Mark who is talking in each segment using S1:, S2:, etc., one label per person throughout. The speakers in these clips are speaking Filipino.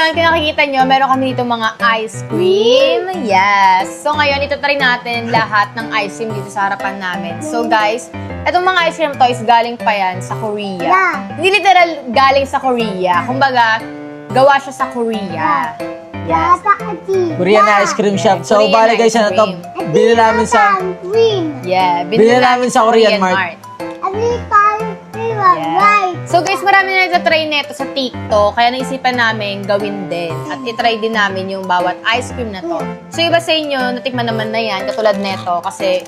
S1: ngayon, kung nakikita nyo, meron kami dito mga ice cream. Yes. So ngayon, itatry natin lahat ng ice cream dito sa harapan namin. So guys, itong mga ice cream to is galing pa yan sa Korea.
S2: Yeah.
S1: Hindi literal galing sa Korea. Kumbaga, gawa siya sa Korea. Yes.
S3: Korean ice cream shop. So,
S1: Korean
S3: bali guys,
S1: ice
S3: ano to?
S1: cream.
S3: Bili namin sa...
S2: Green.
S1: Yeah.
S3: Binili namin sa Korean Mart.
S2: Right.
S1: So guys, marami na nagtatry nito sa TikTok, kaya naisipan namin gawin din. At itry din namin yung bawat ice cream na to. So iba sa inyo, natikman naman na yan, katulad neto, kasi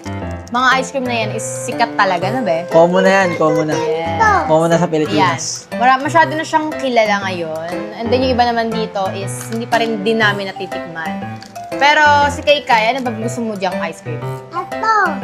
S1: mga ice cream na yan is sikat talaga na be.
S3: Common na yan, common na.
S1: Yeah.
S3: Common na sa
S1: Yan.
S3: Pilipinas.
S1: Masyado na siyang kilala ngayon. And then yung iba naman dito is hindi pa rin din namin natitikman. Pero si Kay Kay, ano ba gusto mo diyang ice cream?
S2: Ito.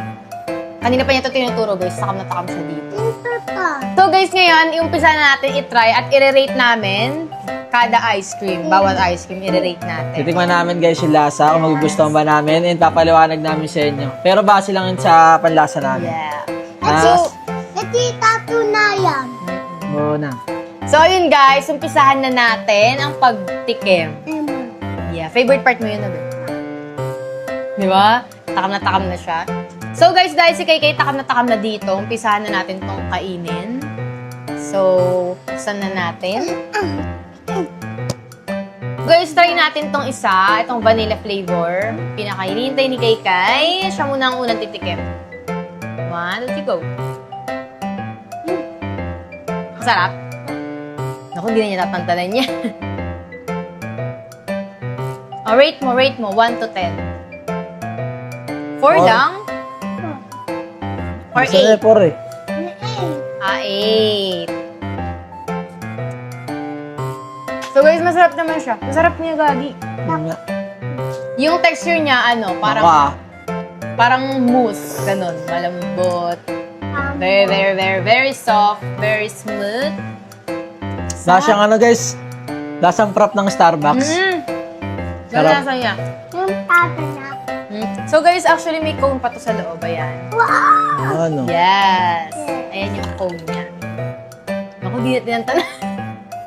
S1: Kanina pa niya ito tinuturo guys, takam na takam siya dito.
S2: Ito to.
S1: So guys, ngayon, iumpisa na natin i-try at i-rate namin kada ice cream. Bawat ice cream, i-rate natin.
S3: Titikman namin guys yung lasa, kung magugustuhan ba namin, and papaliwanag namin sa inyo. Pero base lang yun sa panlasa namin.
S1: Yeah.
S2: Ito. Ito tunayan.
S3: Oo na.
S1: So yun guys, umpisahan na natin ang pagtikim. Yeah, favorite part mo yun, Nabe? Di ba? Takam na siya. So guys, dahil si Kay takam na dito, umpisahan na natin tong kainin. So, buksan na natin. Guys, try natin tong isa, itong vanilla flavor. Pinakainintay ni Kay. Siya muna ang unang titikim. 1, 2, go. Masarap. Naku, hindi na niya tatantanan niya. Rate mo, 1 to 10. 4 lang? Or
S3: Gusto niya
S1: 8?
S3: 4 eh.
S1: 8. So guys, masarap naman siya. Masarap niya, Gagi.
S3: Yun nga.
S1: Yung texture niya, parang mousse. Ganun, malambot. Very soft. Very smooth.
S3: Lasang ano guys, lasang prop ng Starbucks.
S1: Yung
S3: Sarap.
S1: lasa niya.
S2: Yung tata na.
S1: So guys, actually may cone pa to sa loob. Ayan.
S3: Ano?
S1: Yes. Ayan yung cone niya. Ako, di natin tanong.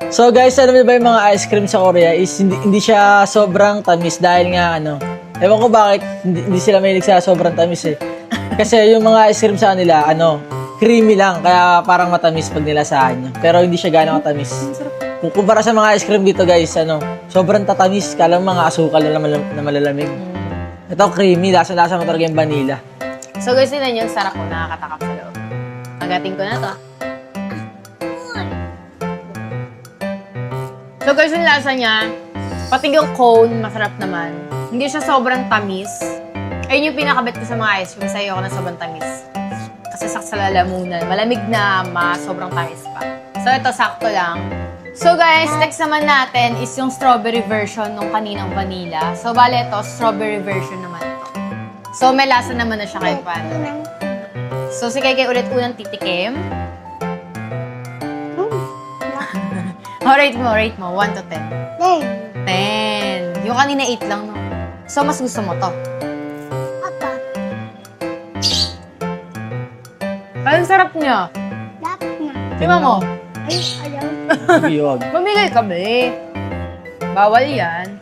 S3: So guys, alam niyo ba yung mga ice cream sa Korea is hindi siya sobrang tamis dahil nga ewan ko bakit hindi sila mahilig sa sobrang tamis eh. Kasi yung mga ice cream sa kanila, creamy lang, kaya parang matamis pag nilasahan nyo. Pero hindi siya gano'ng matamis. Kung kumpara sa mga ice cream dito guys, sobrang tatamis, kala mga asukal na malalamig. Ito creamy, lasa-lasa mo talaga yung vanilla.
S1: So guys, yun yung sarap ko, nakakatakap sa loob. Agatin ko na to. So guys, yung lasa niya, pati yung cone, masarap naman. Hindi siya sobrang tamis. Ayun yung pinakabit ko sa mga ice cream, sa'yo ako na sobrang tamis. Kasi saksa lalamunan, malamig na, sobrang tamis pa. So ito, sakto lang. So guys, next naman natin is yung strawberry version nung kaninang vanilla. So bale ito, strawberry version naman to. So may lasa naman na siya kahit paano. So si Kay ulit unang titikim. Rate mo, 1 to 10. 10. Yung kanina 8 lang, no? So mas gusto mo to.
S2: Ata.
S1: Ang sarap niya.
S2: Dapat na.
S1: Tingnan mo.
S2: Ay, ayaw.
S3: Iyog.
S1: Mamigay kami. Bawal yan.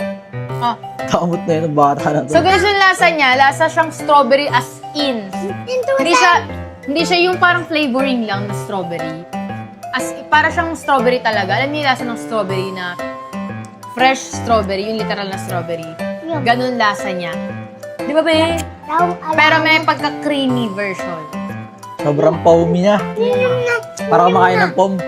S3: Kamot na yun, bata na to.
S1: So guys, yung lasa niya, lasa siyang strawberry as in. Hindi siya yung parang flavoring lang na strawberry. Para siyang strawberry talaga. Alam niyo yung lasa ng strawberry na fresh strawberry, yung literal na strawberry. Ganun lasa niya. Di ba, be? Pero may pagka-creamy version.
S3: Sobrang foamy niya. Para kumakain ng foam.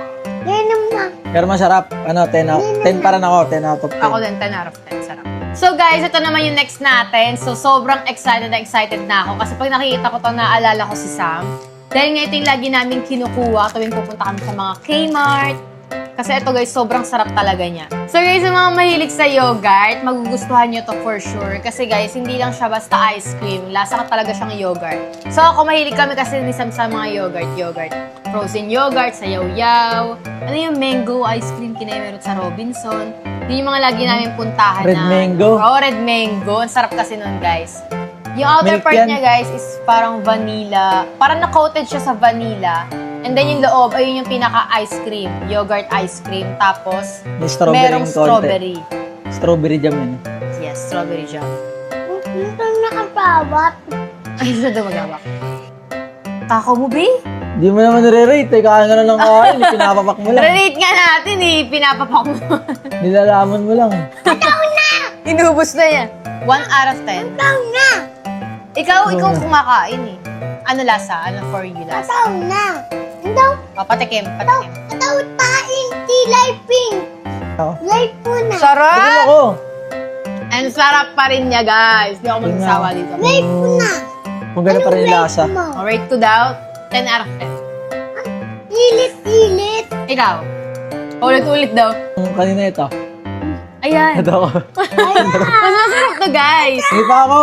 S3: Pero masarap. 10 pa rin ako. 10 out of 10.
S1: Ako din, 10 out of 10. Sarap. So guys, ito naman yung next natin. So sobrang excited na ako. Kasi pag nakikita ko to, naalala ko si Sam. Dahil nga ito yung lagi namin kinukuha tuwing pupunta kami sa mga Kmart. Kasi ito guys, sobrang sarap talaga niya. So guys, yung mga mahilig sa yogurt, magugustuhan nyo to for sure. Kasi guys, hindi lang siya basta ice cream. Lasa ka talaga siyang yogurt. So ako, mahilig kami kasi ni Sam sa mga yogurt. Frozen yogurt, sayaw-yaw. Ano yung mango ice cream kinaimeron sa Robinson. Yun yung mga lagi namin puntahan
S3: Red mango.
S1: Red mango. Ang sarap kasi nun guys. Yung outer
S3: Milk
S1: part
S3: yan.
S1: niya guys is parang vanilla. Parang na-coated siya sa vanilla. And then yung loob, ayun yung pinaka-ice cream. Yogurt ice cream. Tapos,
S3: May strawberry
S1: merong
S3: yung konti.
S1: strawberry.
S3: Strawberry jam yun.
S1: Yes, strawberry jam.
S2: Ito nakatawat.
S1: Ay, gusto daw magawak. Tako mo, be?
S3: Di mo naman nire-rate eh. Kain ka na ng kain. Pinapapak mo lang.
S1: Relate nga natin eh. Pinapapak mo.
S3: Nilalaman mo lang.
S1: Inubos na yan. 1 out of 10.
S2: Ikaw na.
S1: Ikaw kumakain eh. Ano lasa? Ano for you lasa?
S2: Ikaw na. Ito,
S1: Patikim.
S2: ito tain. Tilay pink.
S3: Oo.
S2: Light mo na.
S3: Tignan
S1: Sarap!
S3: ako.
S1: And sarap pa rin niya, guys. Hindi ako magsasawa dito.
S2: Light mo na.
S3: Kung gano'n pa rin yung lasa.
S2: Mo.
S1: Rate ko daw, 10 out of 10.
S2: Ilit.
S1: Ikaw? Ulit-ulit daw.
S3: Kung kanina ito.
S1: Ayan.
S3: Ito ako.
S1: Mas masarap to, guys.
S3: Hindi pa ako.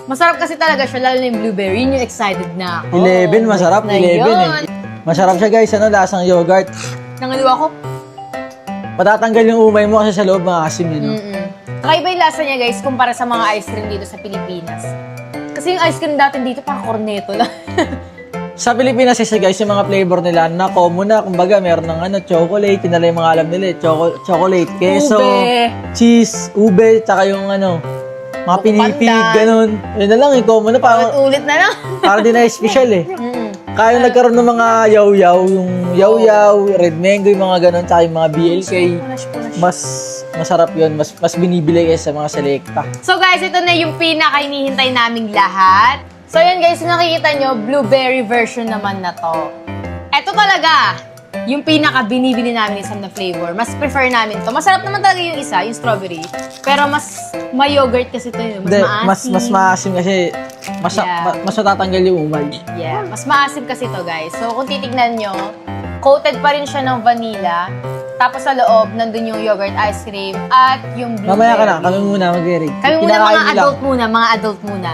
S1: Masarap kasi talaga siya, lalo na yung blueberry. Yun yung excited na ako.
S3: 11, masarap.
S1: Na
S3: 11
S1: yun.
S3: eh. Masarap siya guys, ano, lasang yogurt.
S1: Nangaliwa ko.
S3: Patatanggal yung umay mo kasi sa loob maasim yun. No?
S1: Kakaiba yung lasa niya, guys, kumpara sa mga ice cream dito sa Pilipinas. Kasi yung ice cream natin dito, parang corneto lang.
S3: Sa Pilipinas kasi guys, yung mga flavor nila na common na. Kumbaga, meron ng ano, chocolate. Yun na lang yung mga alam nila eh. Chocolate, queso,
S1: Ube.
S3: cheese, ube, tsaka yung ano, mga pinipig,
S1: Pandan.
S3: ganun. Yun na lang, yung common na. Parang,
S1: Ulit na lang.
S3: parang di na special eh. Kaya yung nagkaroon ng mga yaw-yaw, yung yaw-yaw, red mango, yung mga ganun, tsaka yung mga BLK. Mas masarap yun, mas binibili kaysa sa mga selecta.
S1: So guys, ito na yung pinaka-inihintay naming lahat. So yan guys, kung nakikita nyo, blueberry version naman na to. Ito talaga, yung pinaka-binibili namin isang na flavor. Mas prefer namin to. Masarap naman talaga yung isa, yung strawberry. Pero mas may yogurt kasi ito yun. Mas
S3: Hindi,
S1: maasim.
S3: mas maasim kasi
S1: Yeah.
S3: mas matatanggal yung umay.
S1: Yeah, mas maasim kasi to guys. So kung titignan nyo, coated pa rin siya ng vanilla. Tapos sa loob, nandun yung yogurt ice cream at yung blueberry.
S3: Mamaya ka na, kami muna mag-read.
S1: Kami muna, mga adult muna.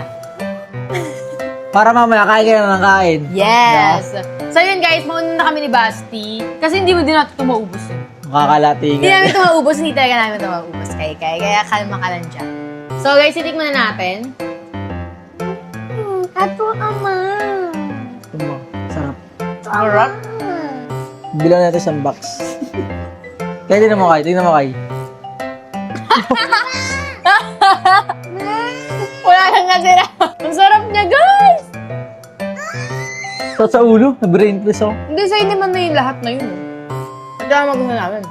S3: Para mamaya, kain ka na ng kain.
S1: Yes! So yun guys, mauna na kami ni Basti. Kasi hindi mo din natin ito maubos yun.
S3: Makakalatingan.
S1: Hindi namin ito maubos, hindi talaga namin ito maubos. Kaya kalma ka lang dyan. So guys, itikman na natin.
S2: Ato ama.
S3: Sarap.
S1: Sarap.
S3: Bilang natin isang box. Kaya tingnan mo kay.
S1: Wala kang natira. Ang sarap niya guys!
S3: So, sa ulo, na-brain plus ako.
S1: Hindi, sa'yo naman na yung lahat na yun. Kaya magusto namin.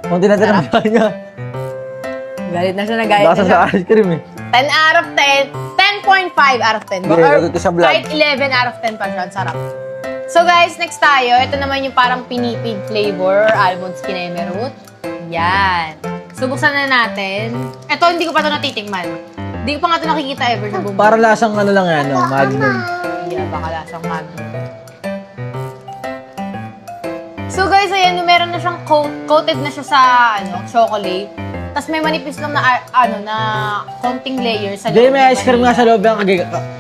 S3: Kung tinatira mo niya.
S1: Galit na siya na galit
S3: Basta
S1: na siya.
S3: sa ice cream eh.
S1: 10 out of 10. 10.5 out of 10.
S3: Hindi, lagot ko sa vlog.
S1: Kahit 11 out of 10 pa siya. Ang sarap. So guys, next tayo. Ito naman yung parang pinipig flavor. Almond skineme root. Yan. So buksan na natin. Ito, hindi ko pa ito natitikman. Hindi ko pa nga ito nakikita ever sa buong.
S3: Para lasang ano lang yan, no? Magnum.
S1: Yeah, baka lasang magnum. So guys, ayan, meron na siyang coated na siya sa chocolate. Tapos may manipis lang na na konting layer sa
S3: Hindi,
S1: loob.
S3: may
S1: ng
S3: ice cream nga
S1: vanilla.
S3: sa loob.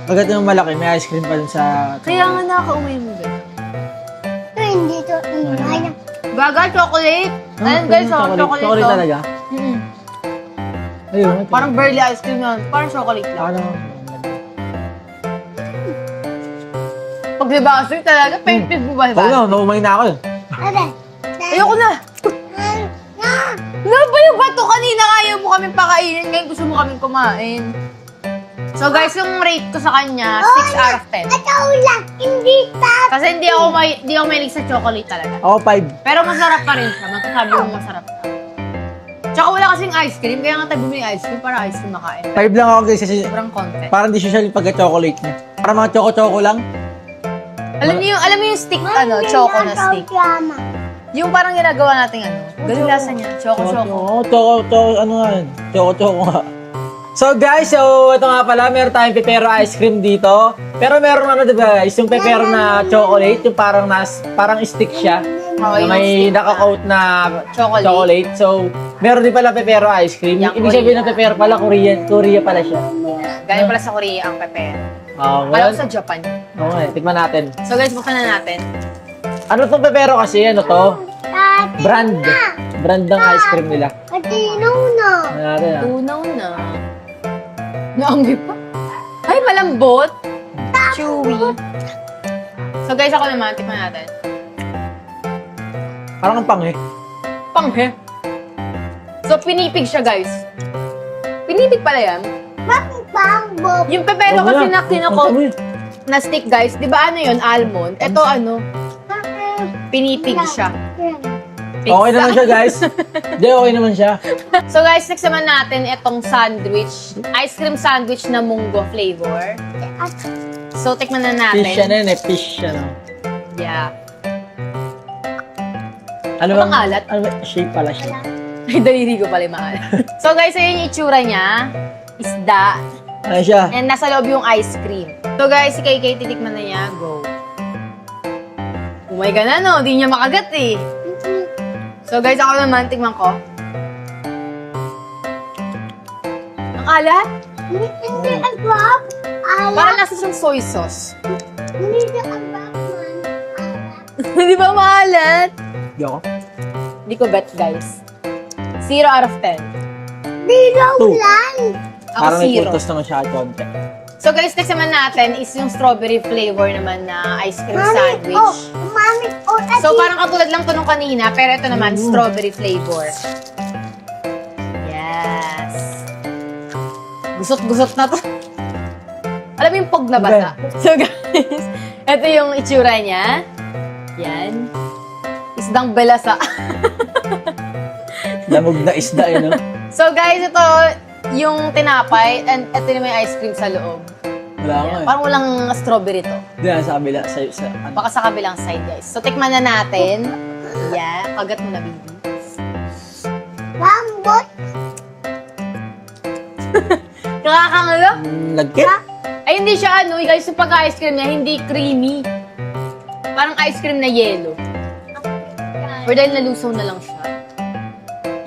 S3: Kagat ng malaki, may ice cream pa dun sa...
S1: Kaya nga nakaka-umay mo ba?
S2: Ito hindi to ingay.
S1: Gaga, chocolate. Ayan guys, chocolate
S3: Chocolate
S1: to.
S3: talaga.
S1: Mm-mm.
S3: Ayun. ito.
S1: Parang burley ice cream yun. Parang chocolate lang.
S3: Ano?
S1: Pag libasa talaga, painted mo ba?
S3: Oo na, naumay na ako eh.
S2: Ate.
S1: Ayoko na. Ano ba yung bato kanina? Ayaw mo kami pakainin. Ngayon gusto mo kami kumain. So guys, yung rate ko sa kanya, 6 out of 10.
S2: Ito lang. Hindi ta.
S1: Kasi hindi ako mahilig sa chocolate talaga.
S3: Ako 5.
S1: Pero masarap pa rin siya. Magsasabi ko masarap siya. Tsaka wala kasing ice cream. Kaya nga tayo bumili ice cream para ice cream makain.
S3: 5 lang ako guys kasi
S1: Sobrang konti.
S3: parang di siya siya pagka-chocolate niya. Parang mga choco-choco lang.
S1: Alam niyo yung stick, choco na stick. Yung parang ginagawa natin ganun lasa niya, choco-choco.
S3: Choco, ano nga yun? Choco-choco nga. So guys, ito nga pala, meron tayong pepero ice cream dito. Pero meron diba guys, yung pepero na chocolate, yung parang stick siya.
S1: Oo,
S3: Na
S1: yung
S3: may
S1: stick
S3: naka-coat na
S1: Chocolate.
S3: chocolate. So, meron din pala pepero ice cream.
S1: Yung
S3: Ibig sabihin
S1: Korea.
S3: ng pepero pala, Korea pala siya.
S1: Galing pala sa Korea ang pepero.
S3: Oo,
S1: Alam
S3: ngayon.
S1: ko sa Japan.
S3: Oo nga, tikman natin.
S1: So guys, buksan na natin.
S3: Ano tong pepero kasi? Ano to?
S2: Ate.
S3: Brand. Brand ng ice cream nila.
S2: Ate, no.
S3: Ano natin ah?
S1: Tunaw na. Naanggi pa. Ay, malambot. Chewy. So guys, ako naman, tikman natin.
S3: Parang ang panghe.
S1: Panghe. So, pinipig siya, guys. Pinipig pala yan.
S2: Bakit bambo?
S1: Yung pepero kasi na kinakot na stick, guys. Di ba ano yun? Almond. Ito ano? Pinipig siya.
S3: Okay naman siya, guys. Hindi, okay naman siya.
S1: So, guys, next naman natin itong sandwich. Ice cream sandwich na munggo flavor. So, tikman na natin.
S3: Fish siya na yun eh. Fish siya, no?
S1: Yeah.
S3: Ano
S1: Ang alat?
S3: Ano ba? Shape pala siya.
S1: Ay, daliri ko pala yung mahal. So, guys, ayun yung itsura niya. Isda.
S3: Ano siya?
S1: And nasa loob yung ice cream. So, guys, si KK, titikman na niya. Go. Oh my God, ano? Di niya makagat eh. So, guys, ako naman, tikman ko. Ang alat?
S2: Hindi ang bab.
S1: Parang nasa siyang soy sauce.
S2: Hindi ang bab man.
S1: Di ba maalat?
S3: Hindi ako.
S1: Hindi ko bet, guys. 0 out of 10.
S2: Dilaw
S3: Two.
S2: lang.
S1: Ako
S3: Parang may
S1: 0.
S3: puntos naman siya at konti.
S1: So guys, next naman natin is yung strawberry flavor naman na ice cream
S2: Mami,
S1: sandwich.
S2: oh, mami, oh,
S1: So parang katulad lang to nung kanina, pero ito naman, strawberry flavor. Yes. Gusot-gusot na to. Alam mo yung pog na basa? So guys, ito yung itsura niya. Yan. Isdang belasa.
S3: Lamog na isda eh, no?
S1: So guys, ito yung tinapay and ito naman yung ice cream sa loob.
S3: Wala nga eh.
S1: Parang walang strawberry to.
S3: Diyan sa kabila. Ano?
S1: Baka sa kabilang side, guys. So, tikman na natin. Yeah. Kagat mo na, baby.
S2: Bambot.
S1: Nakakangalo?
S3: Lagkit?
S1: Ay, hindi siya ano. Guys, yung pagka-ice cream niya, hindi creamy. Parang ice cream na yellow. Or dahil nalusaw na lang siya.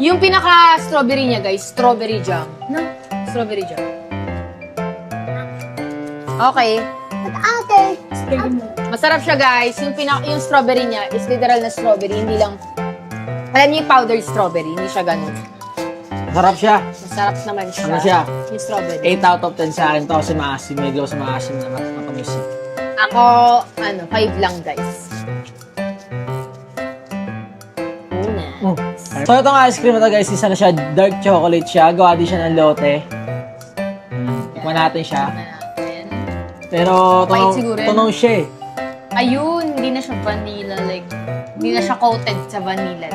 S1: Yung pinaka-strawberry niya, guys, strawberry jam. No? Strawberry jam. Okay.
S2: At ate.
S1: Masarap siya, guys. Yung strawberry niya is literal na strawberry. Hindi lang, alam niyo yung powdered strawberry. Hindi siya ganun.
S3: Masarap siya.
S1: Masarap naman siya.
S3: Ano siya?
S1: Yung strawberry.
S3: 8 out of 10 sa akin to kasi maasim. May glow sa maasim na matamis.
S1: Ako, 5 lang, guys. Una.
S3: So itong ice cream na to guys, isa na siya, dark chocolate siya. Gawa din siya ng lote. Tikman natin siya.
S1: Tikman natin.
S3: Pero
S1: White siguro yan.
S3: tunaw siya eh.
S1: Ayun, hindi na siya vanilla. Like, hindi na siya coated sa vanilla.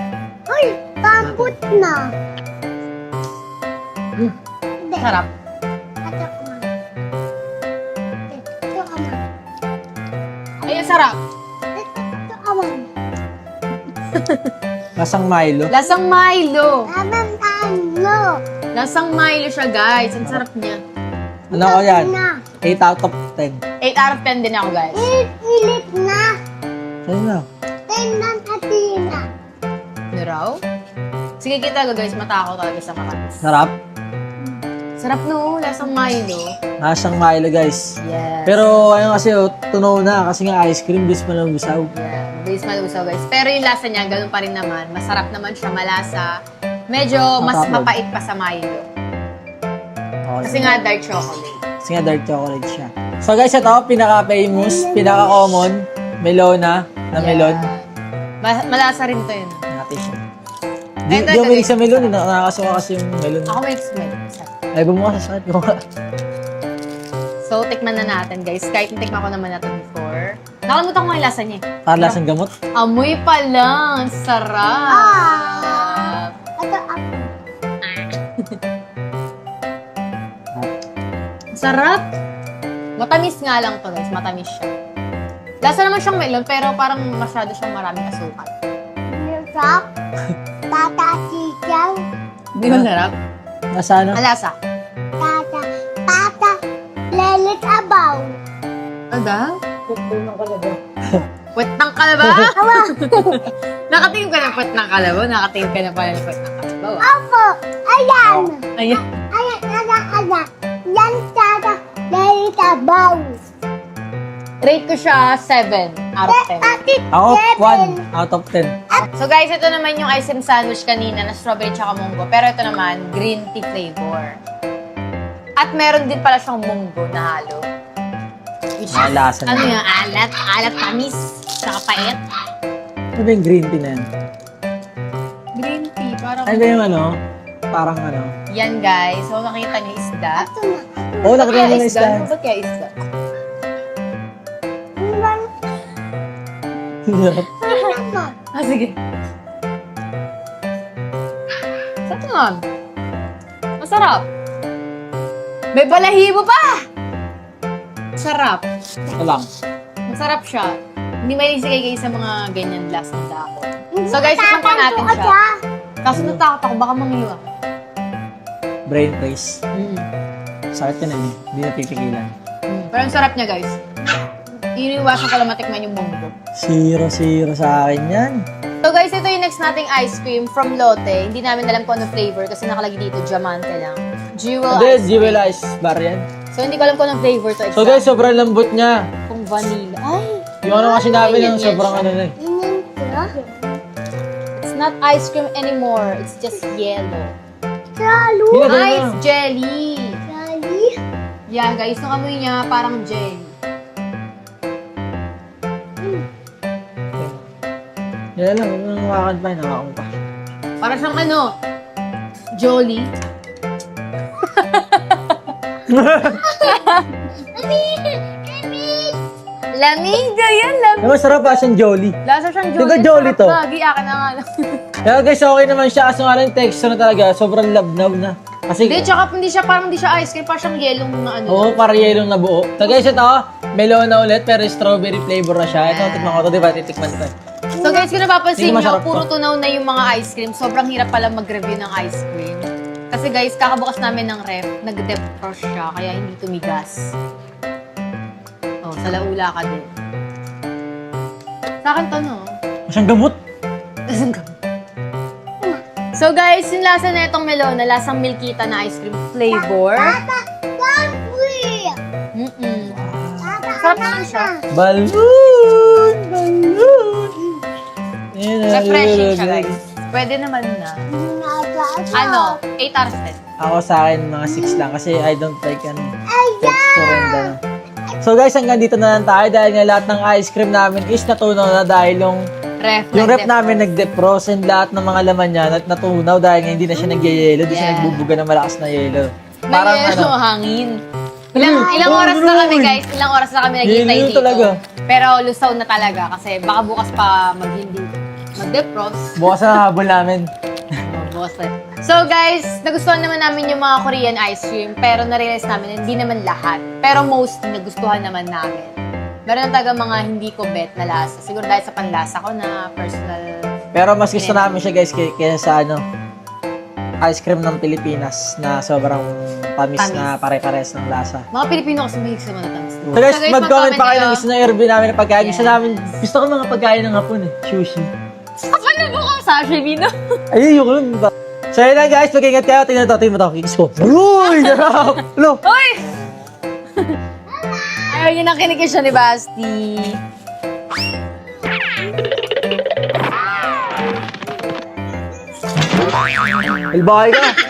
S2: Ay, bambot na. Hindi.
S1: Sarap.
S2: Ito ka man. Ito ka man.
S1: Ayun, sarap.
S2: Ito ka man.
S3: Lasang Milo.
S1: Lasang Milo.
S2: Tamang talo.
S1: Lasang Milo siya, guys. Ang sarap niya.
S3: Ano ko yan?
S2: Na.
S3: 8 out of 10.
S1: 8 out of 10 din ako, guys.
S2: Ilit na.
S3: Saan na?
S2: Tenang katina.
S1: Ano raw? Sige, kita ko, guys. Matakaw talaga sa kakatis.
S3: Sarap.
S1: Sarap no, lasang Milo.
S3: Lasang Milo guys.
S1: Yes.
S3: Pero ayun kasi tunaw na kasi nga ice cream bis pa lang gusaw.
S1: Yeah, base malusaw, guys. Pero yung lasa niya, ganun pa rin naman. Masarap naman siya, malasa. Medyo mas
S3: Matapang.
S1: mapait pa sa Milo.
S3: Okay.
S1: Kasi nga dark chocolate.
S3: Kasi nga dark chocolate siya. So guys, ito pinaka-famous, pinaka-common, melona na melon.
S1: Malasa rin to yun.
S3: Natin siya.
S1: Ito,
S3: Di ako
S1: ito,
S3: mahilig sa
S1: ito.
S3: melon, nakakasuka kasi yung melon.
S1: Ako may smell.
S3: Ay, bumuha sa sakit ko.
S1: So, tikman na natin, guys. Kahit natikman ko naman na to before. Nakalimutan ko yung lasa niya.
S3: Para lasang gamot.
S1: Amoy pa lang. Sarap.
S2: Ito ako.
S1: Sarap. Matamis nga lang to, guys. Matamis siya. Lasa naman siyang melon, pero parang masyado siyang maraming asukal.
S2: Nilsak. Tata sikaw.
S1: Di ba sarap?
S3: Nasa ano?
S1: Ang lasa.
S2: Tata. Tata. Lelit abaw.
S1: Aga? Puwet ng kalabaw. Nakatingin ka ng puwet ng kalabaw. Nakatingin ka na pala ng puwet ng kalabaw.
S2: Ako. Ayan.
S1: Ayan.
S2: Ayan. Ayan. Yan tata. Lelit abaw.
S1: Rate ko siya 7 out of 10.
S2: Atit.
S3: Ako, 1 out of 10.
S1: So guys, ito naman yung ice cream sandwich kanina na strawberry tsaka munggo. Pero ito naman, green tea flavor. At meron din pala siyang munggo na halo. Which is,
S3: Malasa
S1: ano
S3: na.
S1: yung alat? Alat tamis. Tsaka pait.
S3: Ano ba yung green tea na yan?
S1: Green tea, parang...
S3: Ano ba yung ano? parang ano.
S1: Yan guys, so makita niyo isda.
S2: Ito na.
S3: Oo, nakita mo na
S1: isda?
S3: isda.
S1: Ba't kaya isda?
S2: Naman.
S1: Ah, sige. Sarap naman. Masarap. May balahibo pa! Sarap.
S3: Ito lang.
S1: Masarap siya. Hindi may isigay sa mga ganyan last ng dako. So guys, ipunta natin
S2: Tatanto
S1: siya. Kaso natakot ako, baka mangiwa.
S3: Brain freeze.
S1: Mm.
S3: Sakit ka na eh. Hindi napipigilan.
S1: Pero ang sarap niya guys. Iniwasan ko lang matikman yung munggo.
S3: Zero sa akin yan.
S1: So guys, ito yung next nating ice cream from Lotte. Hindi namin alam kung ano flavor kasi nakalagay dito, diamante lang. Jewel
S3: Hindi,
S1: ice cream.
S3: jewel ice bar yan.
S1: So hindi ko alam kung anong flavor to exact.
S3: So guys, sobrang lambot niya.
S1: Kung vanilla. Ay!
S3: Yung ano kasi namin
S1: yan,
S3: yung sobrang ano na eh.
S1: It's not ice cream anymore. It's just yellow.
S2: Lalo.
S3: Hindi na
S1: Ay,
S3: na.
S1: it's jelly.
S2: Lali.
S1: Yan guys, yung amoy niya parang jelly.
S3: Yan lang, yung hawakan pa, hawakan pa.
S1: Para siyang ano, Jolly. Lamig yan, lamig.
S3: Yung masarap pa siyang jolly.
S1: Lasa siyang Jolly.
S3: Diba Jolly
S1: Sarap
S3: to?
S1: Lagi, akin na nga lang.
S3: Kaya guys, okay naman siya. Kaso nga lang yung texture na talaga, sobrang labnaw na. Kasi,
S1: Hindi, tsaka hindi siya ice cream, parang siyang yellow na ano.
S3: oo, para yellow na buo. So guys, ito, melon na ulit, pero strawberry flavor na siya. Ito, tikman ko ito, diba? Titikman ko.
S1: So guys, kung napapansin
S3: Hindi
S1: nyo,
S3: masarap
S1: puro
S3: to.
S1: tunaw na yung mga ice cream. Sobrang hirap pala mag-review ng ice cream. Kasi guys, kakabukas namin ng ref, nag-defrost siya, kaya hindi tumigas. Oh, sa laula ka din. Sa akin to, no?
S3: Masyang gamot.
S1: So guys, yung lasa na itong melon, lasang milkita na ice cream flavor.
S2: Tata. Country.
S1: Mm-mm.
S2: Tata.
S1: Sarap naman siya.
S3: Balloon!
S1: Refreshing siya guys. Pwede naman na. Ano, 8 hours 10.
S3: Ako sa akin, mga 6 lang. Kasi I don't like texture and ano. So guys, hanggang dito na lang tayo dahil nga lahat ng ice cream namin is natunaw na dahil yung rep namin nag-defrost and lahat ng mga laman niya natunaw dahil nga hindi na siya nagyayelo, hindi siya
S1: Yeah.
S3: nagbubuga ng malakas na yelo.
S1: May yelo, hangin. Ilang oras na kami guys, ilang oras na kami naghihintay
S3: Yelo
S1: dito.
S3: talaga.
S1: Pero lusaw na talaga kasi baka bukas pa mag-defrost.
S3: Bukas na habol namin.
S1: Bukas na. So guys, nagustuhan naman namin yung mga Korean ice cream pero na-realize namin na hindi naman lahat. Pero mostly nagustuhan naman namin. Meron talaga mga hindi ko bet na lasa. Siguro dahil sa panlasa ko na personal.
S3: Pero mas gusto namin siya guys kaysa sa ice cream ng Pilipinas na sobrang tamis na pare-pares ng lasa.
S1: Mga Pilipino kasi mahilig sa mga tamis.
S3: So guys, mag-comment pa kayo ng gusto ng review namin ng pagkain. Gusto namin, gusto ko mga pagkain ng hapon eh. Sushi.
S1: Kapal na buka sashimi no?
S3: Ay, yung yun ba? So yun lang guys, mag-ingat kayo. Tingnan mo to. Kikis ko. Uy! Sarap! Lo!
S1: Hoy! Ay, yun ang kinikis siya ni Basti.
S3: Ilbakay ka!